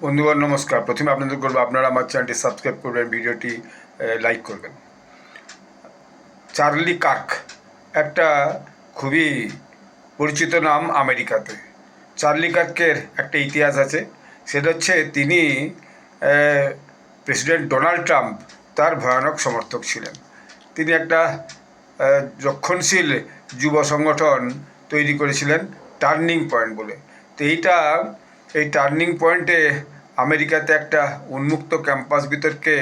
বন্ধুগণ নমস্কার। প্রথমে আপনাদের করবো আপনারা আমার চ্যানেলটি সাবস্ক্রাইব করবেন, ভিডিওটি লাইক করবেন। চার্লি কার্ক একটা খুবই পরিচিত নাম আমেরিকাতে। চার্লি কার্কের একটা ইতিহাস আছে, সেটা হচ্ছে তিনি প্রেসিডেন্ট ডোনাল্ড ট্রাম্প তার ভয়ানক সমর্থক ছিলেন। তিনি একটা রক্ষণশীল যুব সংগঠন তৈরি করেছিলেন টার্নিং পয়েন্ট বলে। তো এই টার্নিং পয়েন্টে আমেরিকাতে একটা উন্মুক্ত ক্যাম্পাস বিতর্কে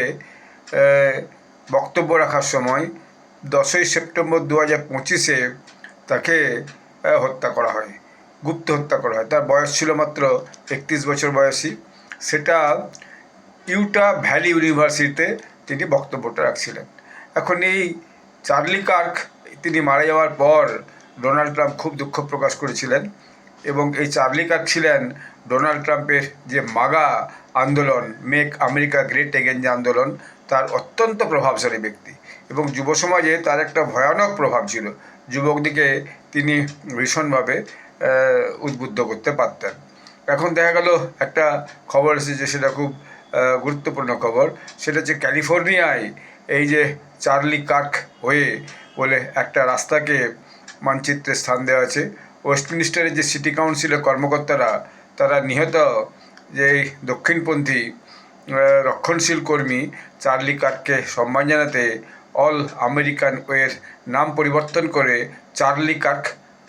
বক্তব্য রাখার সময় 10ই সেপ্টেম্বর 2025-এ তাকে হত্যা করা হয়, গুপ্ত হত্যা করা হয়। তার বয়স ছিল মাত্র 31 বছর বয়সী। সেটা ইউটা ভ্যালি ইউনিভার্সিটিতে তিনি বক্তব্যটা রাখছিলেন। এখন এই চার্লি কার্ক তিনি মারা যাওয়ার পর ডোনাল্ড ট্রাম্প খুব দুঃখ প্রকাশ করেছিলেন, এবং এই চার্লি কার্ক ছিলেন ডোনাল্ড ট্রাম্পের যে মাগা আন্দোলন, মেক আমেরিকা গ্রেট এগেন যে আন্দোলন, তার অত্যন্ত প্রভাবশালী ব্যক্তি, এবং যুব সমাজে তার একটা ভয়ানক প্রভাব ছিল। যুবকদিকে তিনি ভীষণভাবে উদ্বুদ্ধ করতে পারতেন। এখন দেখা গেল একটা খবর এসেছে, সেটা খুব গুরুত্বপূর্ণ খবর। সেটা হচ্ছে ক্যালিফোর্নিয়ায় এই যে চার্লি কার্ক ওয়ে বলে একটা রাস্তাকে মানচিত্রে স্থান দেওয়া আছে। ওয়েস্টমিনিস্টারের যে সিটি কাউন্সিলের কর্মকর্তারা তারা নিহত যে দক্ষিণপন্থী রক্ষণশীল কর্মী চার্লি কার্ককে সম্মান জানাতে অল আমেরিকান ওয়ের নাম পরিবর্তন করে চার্লি কার্ক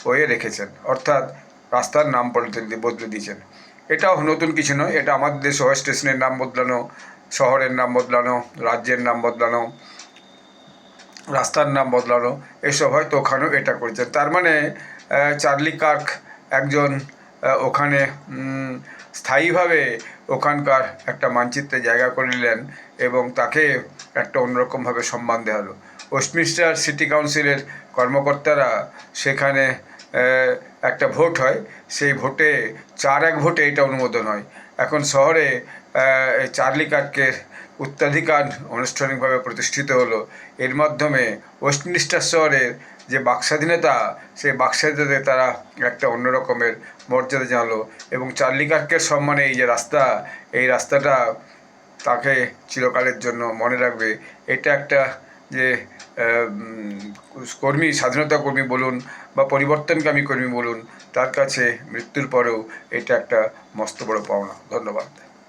ওয়ে রেখেছেন, অর্থাৎ রাস্তার নাম বদলে দিয়েছেন। এটাও নতুন কিছু নয়, এটা আমাদের দেশে স্টেশনের নাম বদলানো, শহরের নাম বদলানো, রাজ্যের নাম বদলানো, রাস্তার নাম বদলানো, এসব হয়তো ওখানেও এটা করেছেন। তার মানে চার্লি কার্ক একজন ওখানে স্থায়ীভাবে ওখানকার একটা মানচিত্রে জায়গা করে নিলেন, এবং তাকে একটা অন্যরকমভাবে সম্মান দেওয়া হলো। ওয়েস্টমিনিস্টার সিটি কাউন্সিলের কর্মকর্তারা সেখানে একটা ভোট হয়, সেই ভোটে 4-1 ভোটে এটা অনুমোদন হয়। এখন শহরে চার্লি কার্কের উত্তরাধিকার আনুষ্ঠানিকভাবে প্রতিষ্ঠিত হলো। এর মাধ্যমে ওয়েস্টমিনিস্টার শহরের যে বাকস্বাধীনতা, সেই বাকস্বাধীনতাতে তারা একটা অন্য রকমের মর্যাদা জানালো, এবং চার্লি কার্কের সম্মানে এই যে রাস্তা, এই রাস্তাটা তাকে চিরকালের জন্য মনে রাখবে। এটা একটা যে কর্মী, স্বাধীনতা কর্মী বলুন বা পরিবর্তনকামী কর্মী বলুন, তার কাছে মৃত্যুর পরেও এটা একটা মস্ত বড় পাওনা। ধন্যবাদ।